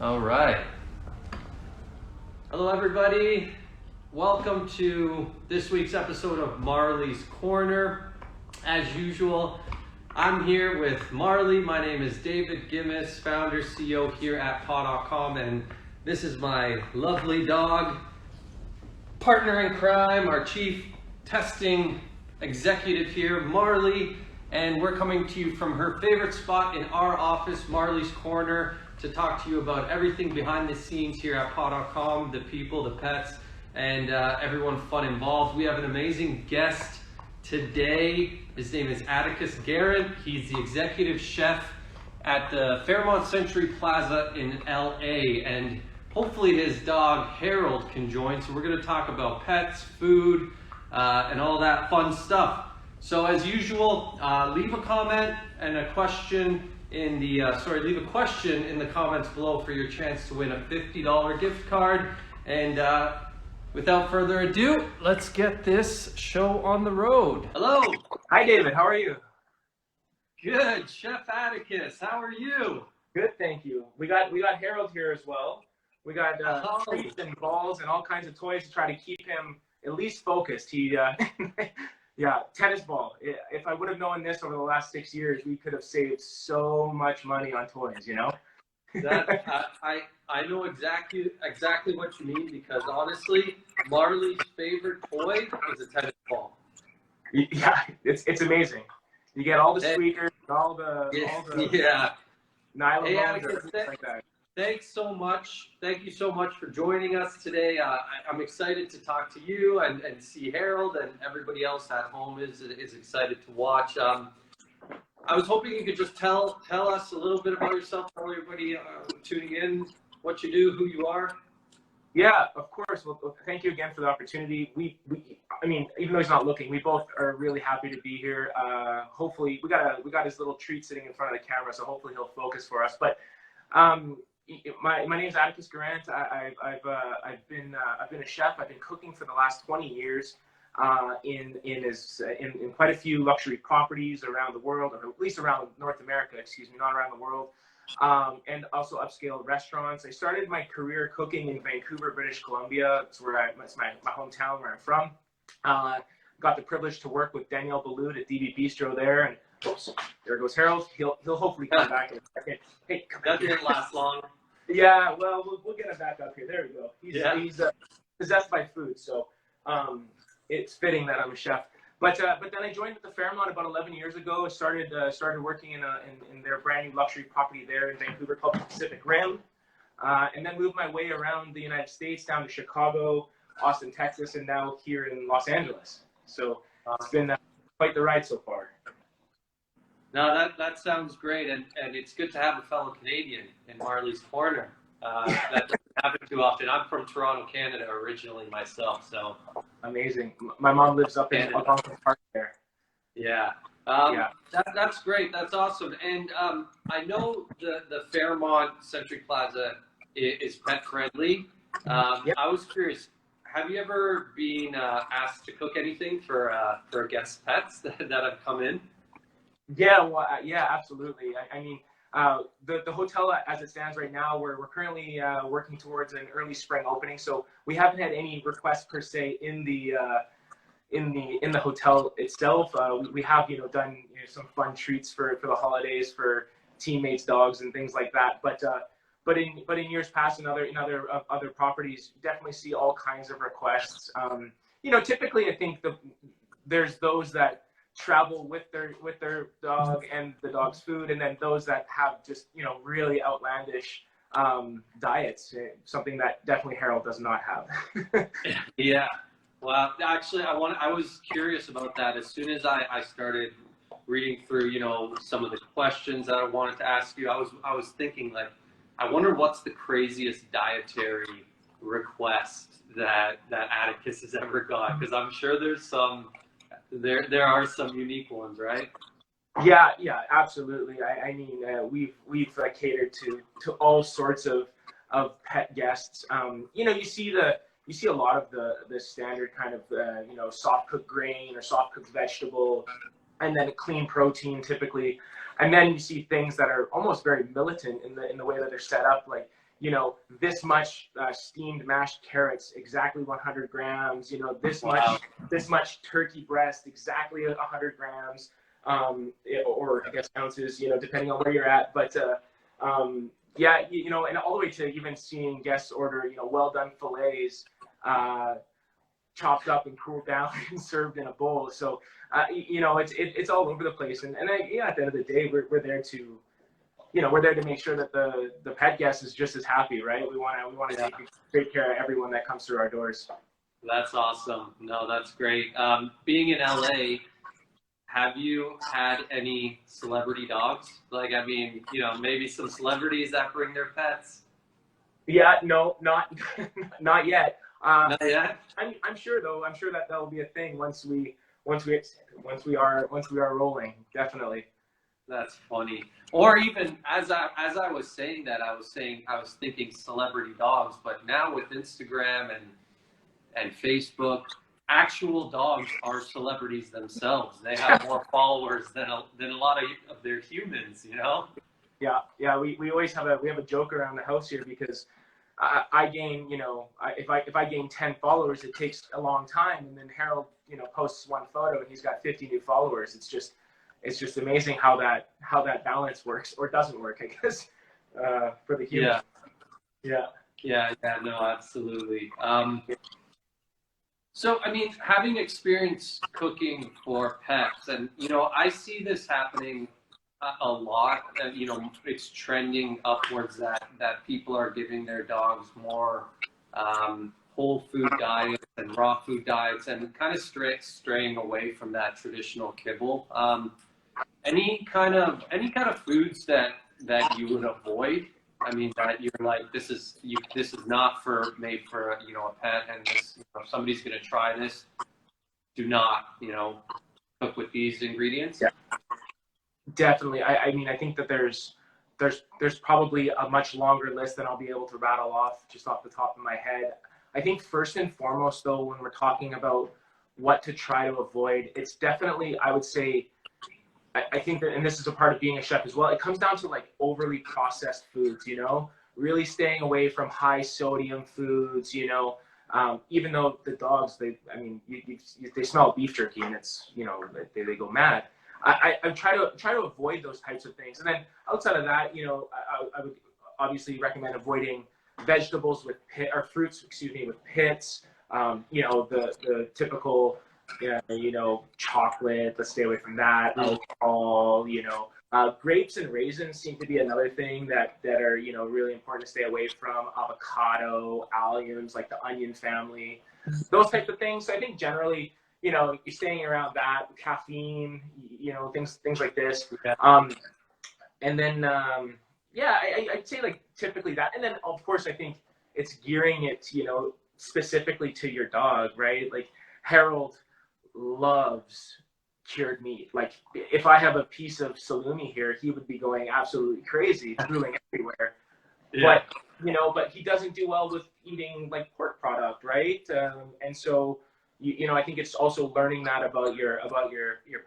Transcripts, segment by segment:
All right. Hello, everybody. Welcome to this week's episode of Marlie's Corner. As usual, I'm here with Marlie. My name is David Gimmis, founder, CEO here at paw.com, and this is my lovely dog, partner in crime, our chief testing executive here, Marlie, and we're coming to you from her favorite spot in our office, Marlie's Corner, to talk to you about everything behind the scenes here at paw.com, the people, the pets, and everyone fun involved. We have an amazing guest today. His name is Atticus Garant. He's the executive chef at the Fairmont Century Plaza in LA, and hopefully his dog Harold can join. So we're going to talk about pets, food, and all that fun stuff. So as usual, leave a comment and a question in the leave a question in the comments below for your chance to win a $50 gift card. And without further ado, let's get this show on the road. Hello. Hi, David. How are you? Good, Chef Atticus. How are you? Good, thank you. We got Harold here as well. We got treats and balls and all kinds of toys to try to keep him at least focused. He yeah, tennis ball. If I would have known this over the last 6 years, we could have saved so much money on toys, you know? I know exactly what you mean, because honestly, Marlie's favorite toy is a tennis ball. Yeah, it's amazing. You get all the squeakers, all the nylon things like that. Thanks so much. Thank you so much for joining us today. I'm excited to talk to you and see Harold, and everybody else at home is excited to watch. I was hoping you could just tell us a little bit about yourself, tell everybody tuning in what you do, who you are. Yeah, of course. Well, thank you again for the opportunity. I mean, even though he's not looking, we both are really happy to be here. Hopefully, we got his little treat sitting in front of the camera, so hopefully he'll focus for us. But my name is Atticus Garant. I've been a chef. I've been cooking for the last 20 years in quite a few luxury properties around the world, or at least around North America. Excuse me, not around the world. And also upscale restaurants. I started my career cooking in Vancouver, British Columbia. It's my hometown where I'm from. Got the privilege to work with Danielle Balut at DB Bistro there, and oops, there goes Harold. He'll hopefully come back in a second. Hey, that didn't last long. Yeah, well, we'll get him back up here. There we go. He's possessed by food, so it's fitting that I'm a chef. But then I joined at the Fairmont about 11 years ago. I started working in their brand new luxury property there in Vancouver called the Pacific Rim, and then moved my way around the United States down to Chicago, Austin, Texas, and now here in Los Angeles. So it's been quite the ride so far. No, that sounds great, and it's good to have a fellow Canadian in Marlie's Corner. That doesn't happen too often. I'm from Toronto, Canada, originally myself, so. Amazing. My mom lives up in Algonquin Park there. Yeah. That's great. That's awesome. And I know the Fairmont Century Plaza is pet friendly. Yep. I was curious, have you ever been asked to cook anything for guest pets that have come in? Yeah, well, yeah, absolutely. I mean, the hotel as it stands right now, we're currently working towards an early spring opening, so we haven't had any requests per se in the hotel itself. We have done some fun treats for the holidays for teammates, dogs, and things like that. But in years past, in other properties, you definitely see all kinds of requests. Typically I think there's those that travel with their dog and the dog's food, and then those that have just really outlandish diets, something that definitely Harold does not have. Yeah, well, actually I was curious about that. As soon as I started reading through some of the questions that I wanted to ask you, I was thinking, like, I wonder what's the craziest dietary request that Atticus has ever got, because I'm sure there's some. There are some unique ones, right? Yeah, absolutely. I mean, we've catered to all sorts of pet guests. You see a lot of the standard kind of soft cooked grain or soft cooked vegetable, and then clean protein typically. And then you see things that are almost very militant in the way that they're set up. Like this much steamed mashed carrots, exactly 100 grams, this Wow. much turkey breast, exactly 100 grams, or I guess ounces, depending on where you're at. But yeah, and all the way to even seeing guests order, well done fillets, chopped up and cooled down and served in a bowl. So, it's all over the place. And at the end of the day, we're there to, we're there to make sure that the pet guest is just as happy, right? We want to take great care of everyone that comes through our doors. That's awesome. No, that's great. Being in LA, have you had any celebrity dogs? Like, I mean, maybe some celebrities that bring their pets. Yeah, no, not not yet. Not yet. I'm sure though. I'm sure that will be a thing once we are rolling. Definitely. That's funny. Or even as I was saying that, I was thinking celebrity dogs, but now with Instagram and Facebook, actual dogs are celebrities themselves. They have more followers than a lot of their humans, Yeah. We always have a joke around the house here because I gain, if I gain 10 followers, it takes a long time, and then Harold, posts one photo and he's got 50 new followers. It's just amazing how that balance works or doesn't work, I guess, for the human. Yeah, no, absolutely. So, I mean, having experience cooking for pets, and, I see this happening a lot. It's trending upwards that people are giving their dogs more whole food diets and raw food diets and kind of straying away from that traditional kibble. Any kind of foods that you would avoid? I mean, that you're like, this is not made for a pet, and this, if somebody's going to try this, do not cook with these ingredients. Yeah, definitely. I mean, I think that there's probably a much longer list than I'll be able to rattle off just off the top of my head. I think first and foremost, though, when we're talking about what to try to avoid, it's definitely, I would say, I think that, and this is a part of being a chef as well, it comes down to like overly processed foods, really staying away from high sodium foods, even though the dogs, they smell beef jerky and it's, they go mad. I try to avoid those types of things. And then outside of that, I would obviously recommend avoiding vegetables with fruits, with pits, the typical, chocolate, let's stay away from that. Alcohol, grapes and raisins seem to be another thing that are, really important to stay away from. Avocado, alliums, like the onion family, those types of things. So I think generally, you're staying around that. Caffeine, things like this. Yeah. And then, I'd say like typically that. And then of course, I think it's gearing it, specifically to your dog, right? Like Harold loves cured meat. Like if I have a piece of salumi here, he would be going absolutely crazy, drooling everywhere. Yeah. But he doesn't do well with eating like pork product, right? And so I think it's also learning that about your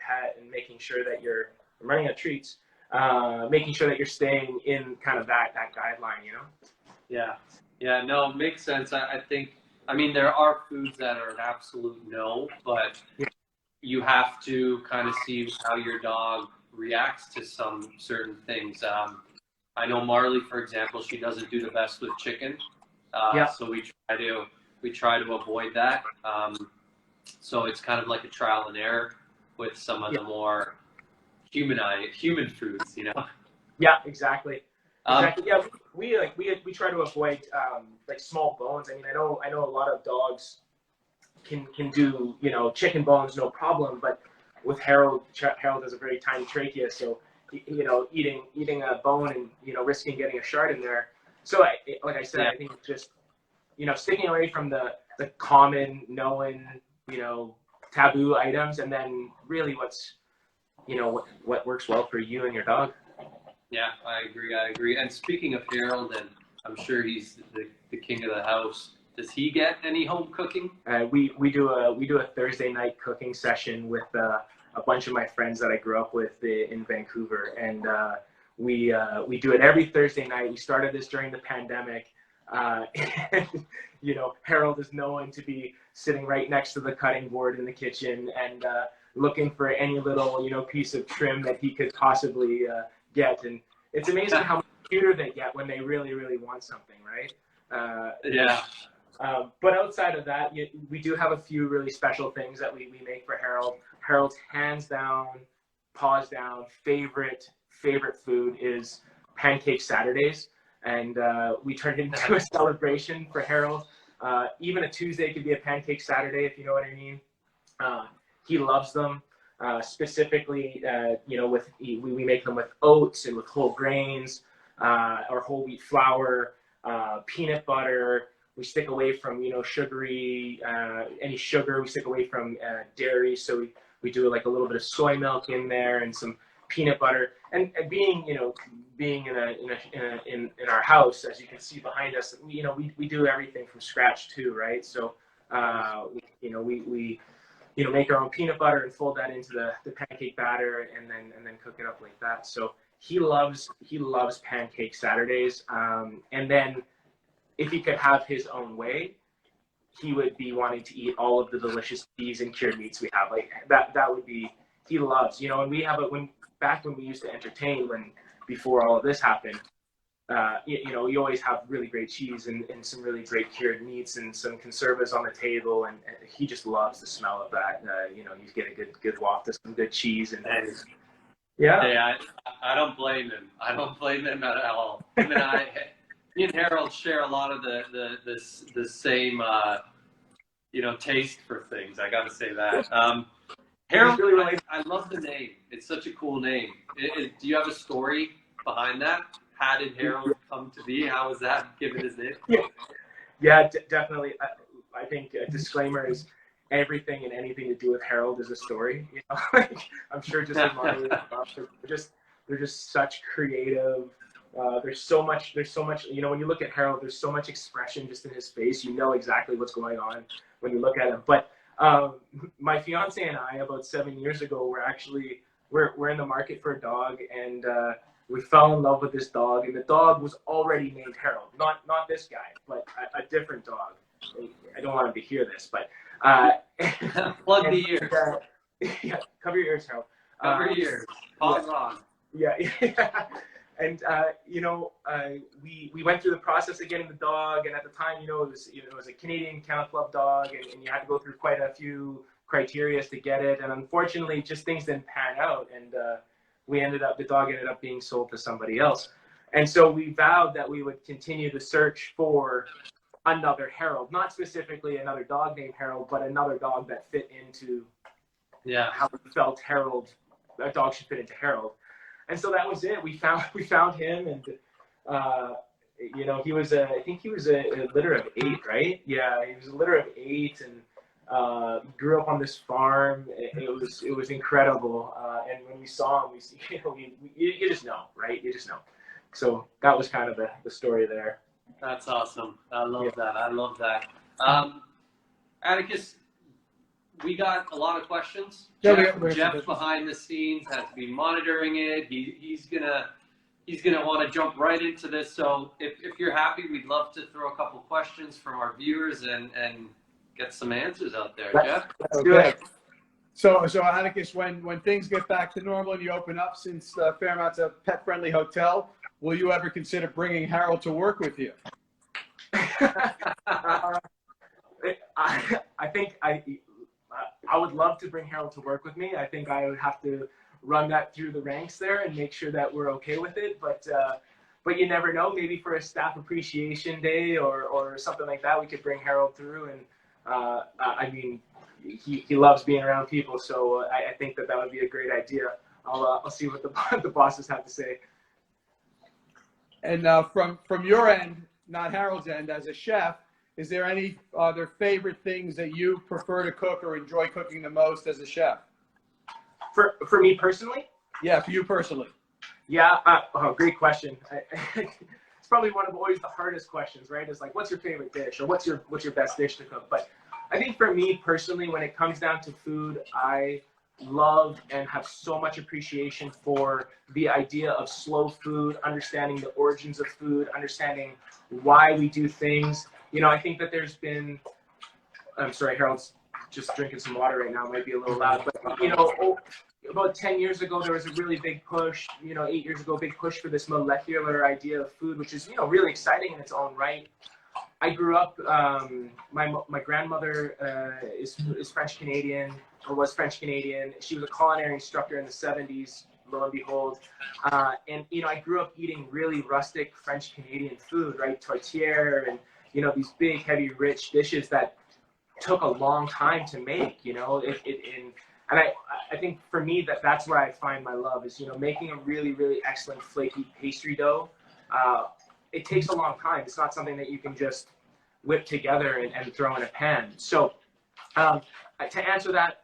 pet and making sure that you're running out of treats, making sure that you're staying in kind of that guideline, Yeah, no, it makes sense. I think, there are foods that are an absolute no, but you have to kind of see how your dog reacts to some certain things. I know Marlie, for example, she doesn't do the best with chicken. So we try to avoid that. So it's kind of like a trial and error with some of the more human foods, Yeah, exactly. Yeah, we try to avoid like small bones. I know a lot of dogs can do chicken bones no problem, but with Harold has a very tiny trachea, so eating a bone and risking getting a shard in there. So like I said, I think it's just sticking away from the common known taboo items, and then really what's what works well for you and your dog. Yeah, I agree. And speaking of Harold, and I'm sure he's the king of the house, does he get any home cooking? We do a Thursday night cooking session with a bunch of my friends that I grew up with in Vancouver, and we do it every Thursday night. We started this during the pandemic. And, you know, Harold is known to be sitting right next to the cutting board in the kitchen and looking for any little, you know, piece of trim that he could possibly get. And it's amazing how much cuter they get when they really, really want something, right? Yeah. But outside of that, we do have a few really special things that we make for Harold. Harold's hands down, paws down, favorite food is Pancake Saturdays. And we turned it into a celebration for Harold. Even a Tuesday could be a Pancake Saturday, if you know what I mean. He loves them. Specifically, you know, we make them with oats and with whole grains or whole wheat flour, peanut butter. We stick away from, you know, sugary, any sugar. We stick away from dairy. So we do like a little bit of soy milk in there and some peanut butter. And being, you know, being in our house, as you can see behind us, you know, we do everything from scratch too, right? So, we make our own peanut butter and fold that into the pancake batter and then cook it up like that. So he loves Pancake Saturdays. And then if he could have his own way, he would be wanting to eat all of the delicious cheese and cured meats we have. Like that would be, he loves, you know, and we have back when we used to entertain, before all of this happened, you know, you always have really great cheese and some really great cured meats and some conservas on the table, and he just loves the smell of that. You know, you get a good waft of some good cheese and yeah. Hey, I don't blame him. I don't blame him at all. Me and Harold share a lot of the same you know, taste for things. I got to say that. Harold, I love the name. It's such a cool name. Do you have a story behind that? How did Harold come to be? How was that given his name? Yeah, definitely. I think a disclaimer is everything and anything to do with Harold is a story. You know, like, I'm sure just like Marlie, they're just such creative. There's so much. You know, when you look at Harold, there's so much expression just in his face. You know exactly what's going on when you look at him. But my fiance and I, about 7 years ago, we're in the market for a dog, and we fell in love with this dog, and the dog was already named Harold. Not this guy, but a different dog. I don't want him to hear this, but plug the ears. Yeah, cover your ears, Harold. Cover your ears. Pause on. Yeah. And you know, we went through the process of getting the dog, and at the time, you know, it was a Canadian Kennel Club dog, and you had to go through quite a few criteria to get it, and unfortunately, just things didn't pan out, and the dog ended up being sold to somebody else, and so we vowed that we would continue to search for another Harold, not specifically another dog named Harold, but another dog that fit into how we felt a dog should fit into Harold. And so that was it. We found him, and you know, I think he was a litter of 8, right? Yeah, he was a litter of 8, and grew up on this farm. It was incredible. And when we saw him, you just know, right? You just know. So that was kind of the story there. That's awesome. I love that. I love that. Atticus, we got a lot of questions. Jeff behind the scenes has been monitoring it. He's gonna want to jump right into this. So if you're happy, we'd love to throw a couple questions from our viewers and get some answers out there. Jeff? Okay. So Atticus, when things get back to normal and you open up, since Fairmont's a pet-friendly hotel, will you ever consider bringing Harold to work with you? I think I would love to bring Harold to work with me. I think I would have to run that through the ranks there and make sure that we're okay with it. But you never know. Maybe for a staff appreciation day or something like that, we could bring Harold through. And I mean, he loves being around people, so I think that would be a great idea. I'll see what the bosses have to say. And from your end, not Harold's end, as a chef, is there any other favorite things that you prefer to cook or enjoy cooking the most as a chef? For me personally? Yeah, for you personally. Yeah, great question. It's probably one of always the hardest questions, right? It's like, what's your favorite dish, or what's your best dish to cook? But I think for me personally, when it comes down to food, I love and have so much appreciation for the idea of slow food, understanding the origins of food, understanding why we do things. You know, I think that there's been, I'm sorry, Harold's just drinking some water right now, it might be a little loud, but you know, about 10 years ago, there was a really big push, you know, 8 years ago, big push for this molecular idea of food, which is, you know, really exciting in its own right. I grew up, my grandmother is French Canadian, or was French Canadian. She was a culinary instructor in the 70s, lo and behold. And, you know, I grew up eating really rustic French Canadian food, right? Tortillere and, you know, these big, heavy, rich dishes that took a long time to make, you know, and I think for me that's where I find my love is, you know, making a really, really excellent flaky pastry dough. It takes a long time. It's not something that you can just whip together and throw in a pan. So to answer that,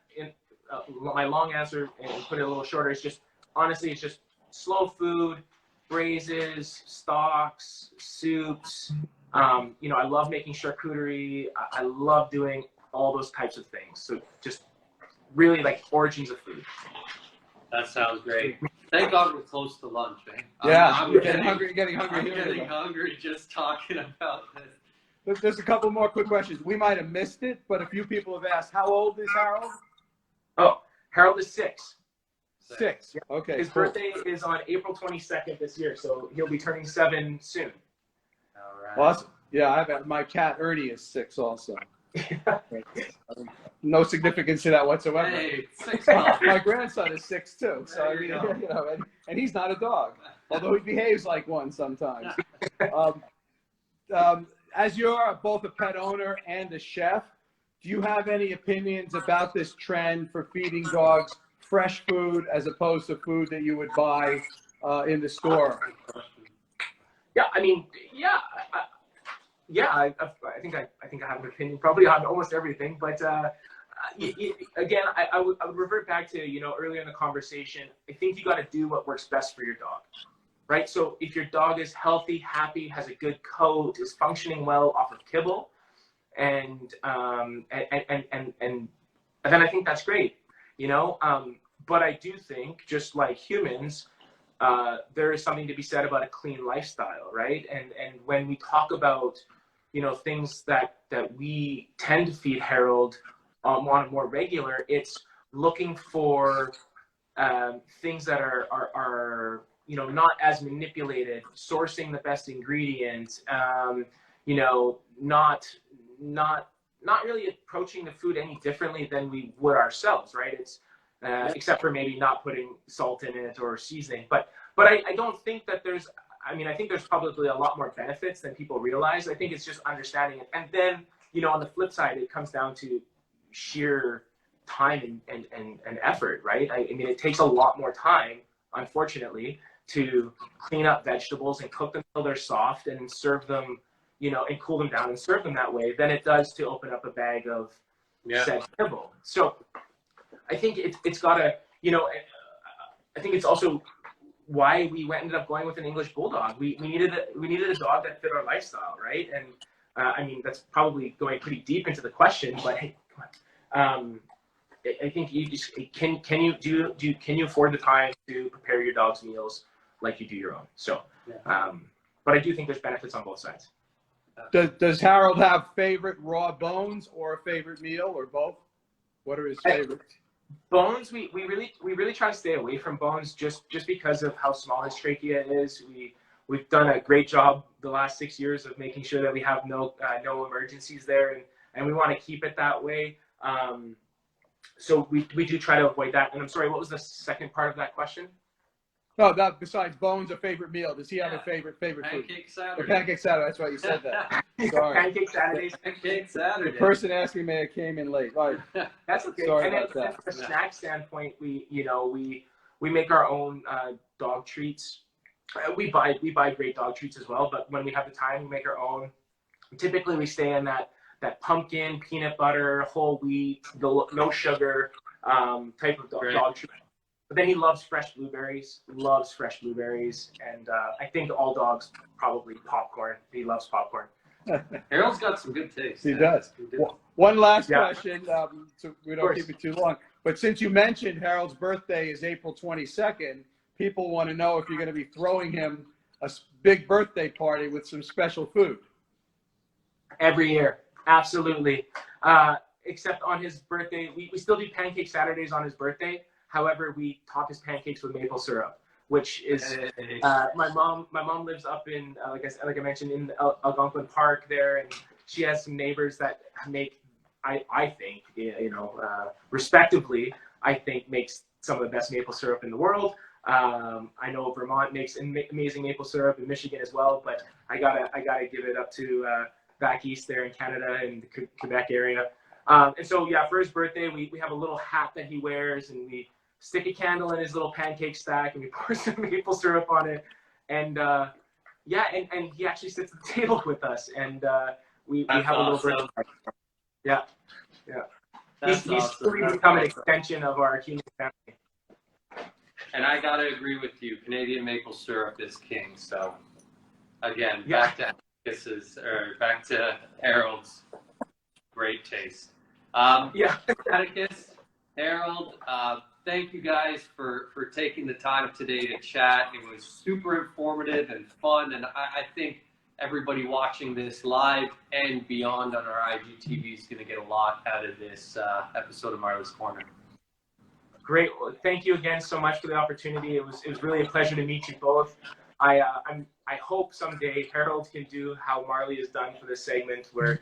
my long answer and put it a little shorter is just, honestly, it's just slow food, braises, stocks, soups. You know, I love making charcuterie. I love doing all those types of things. So just really like origins of food. That sounds great. Thank God we're close to lunch, man. Yeah, I'm getting hungry I'm here. getting hungry just talking about this. There's a couple more quick questions. We might have missed it, but a few people have asked, how old is Harold? Oh, Harold is 6. 6. Okay. His birthday is on April 22nd this year, so he'll be turning 7 soon. All right. Awesome. Yeah, my cat Ernie is 6 also. No significance to that whatsoever. Hey, 6 months. My grandson is 6 too, so I mean, There you you know, and he's not a dog, although he behaves like one sometimes. As you're both a pet owner and a chef, do you have any opinions about this trend for feeding dogs fresh food as opposed to food that you would buy in the store? Yeah, I mean, I think I have an opinion probably on almost everything, but again, I would revert back to, you know, earlier in the conversation. I think you got to do what works best for your dog, right? So if your dog is healthy, happy, has a good coat, is functioning well off of kibble, and then I think that's great, you know. But I do think, just like humans, there is something to be said about a clean lifestyle, right? And when we talk about, you know, things that we tend to feed Harold on a more regular, it's looking for things that are you know, not as manipulated, sourcing the best ingredients, you know, not really approaching the food any differently than we would ourselves, right? It's except for maybe not putting salt in it or seasoning. But I don't think that there's, I mean, I think there's probably a lot more benefits than people realize. I think it's just understanding it. And then, you know, on the flip side, it comes down to sheer time and effort, right? I mean, it takes a lot more time, unfortunately, to clean up vegetables and cook them till they're soft and serve them, you know, and cool them down and serve them that way than it does to open up a bag of said kibble. So I think it's got to, you know, I think it's also why we ended up going with an English Bulldog. We needed a dog that fit our lifestyle, right? And I mean, that's probably going pretty deep into the question, but hey, come on. I think you just can you afford the time to prepare your dog's meals like you do your own? So, but I do think there's benefits on both sides. Does Harold have favorite raw bones or a favorite meal or both? What are his favorites? Bones, we really try to stay away from bones just because of how small his trachea is. We've done a great job the last 6 years of making sure that we have no emergencies there, and we want to keep it that way. So we do try to avoid that. And I'm sorry, what was the second part of that question? No, that besides bones, a favorite meal. Does he have a favorite food? Pancake Saturday. Or Pancake Saturday. That's right. You said that. Sorry. Pancake Saturdays. Pancake Saturday. The person asking me, I came in late. Right. That's okay. Sorry and about that. From a snack standpoint, we make our own dog treats. We buy great dog treats as well, but when we have the time, we make our own. Typically, we stay in that pumpkin, peanut butter, whole wheat, no sugar type of dog treat. But then he loves fresh blueberries, and I think all dogs probably popcorn. He loves popcorn. Harold's got some good taste. He does. One last question, so we don't keep it too long. But since you mentioned Harold's birthday is April 22nd, people want to know if you're going to be throwing him a big birthday party with some special food. Every year, absolutely. Except on his birthday, we still do pancake Saturdays on his birthday. However, we top his pancakes with maple syrup, which is my mom lives up in like I mentioned in Algonquin Park there, and she has some neighbors that make I think respectively I think makes some of the best maple syrup in the world. I know Vermont makes amazing maple syrup, in Michigan as well, but I gotta give it up to back east there in Canada and the Quebec area. And so, yeah, for his birthday, we have a little hat that he wears, and we stick a candle in his little pancake stack, and we pour some maple syrup on it. And and he actually sits at the table with us, and we have a little birthday party. Yeah. He's really become an extension of our human family. And I gotta agree with you. Canadian maple syrup is king. So, again, back to Harold's great taste. Atticus, Harold, thank you guys for taking the time today to chat. It was super informative and fun, and I think everybody watching this live and beyond on our IGTV is going to get a lot out of this episode of Marlie's Corner. Great. Well, thank you again so much for the opportunity. It was really a pleasure to meet you both. I hope someday Harold can do how Marlie has done for this segment, where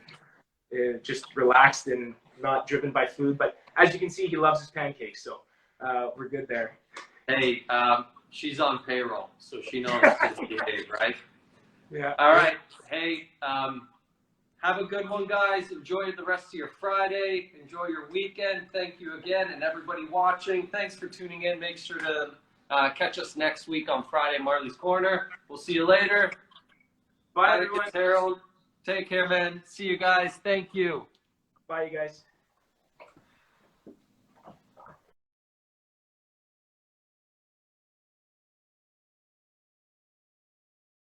just relaxed and not driven by food. But as you can see, he loves his pancakes, so we're good there. Hey, she's on payroll, so she knows to behave, right? Yeah. All right. Hey, have a good one, guys. Enjoy the rest of your Friday. Enjoy your weekend. Thank you again, and everybody watching. Thanks for tuning in. Make sure to catch us next week on Friday, Marlie's Corner. We'll see you later. Bye, everyone. Harold. Take care, man. See you guys. Thank you. Bye, you guys.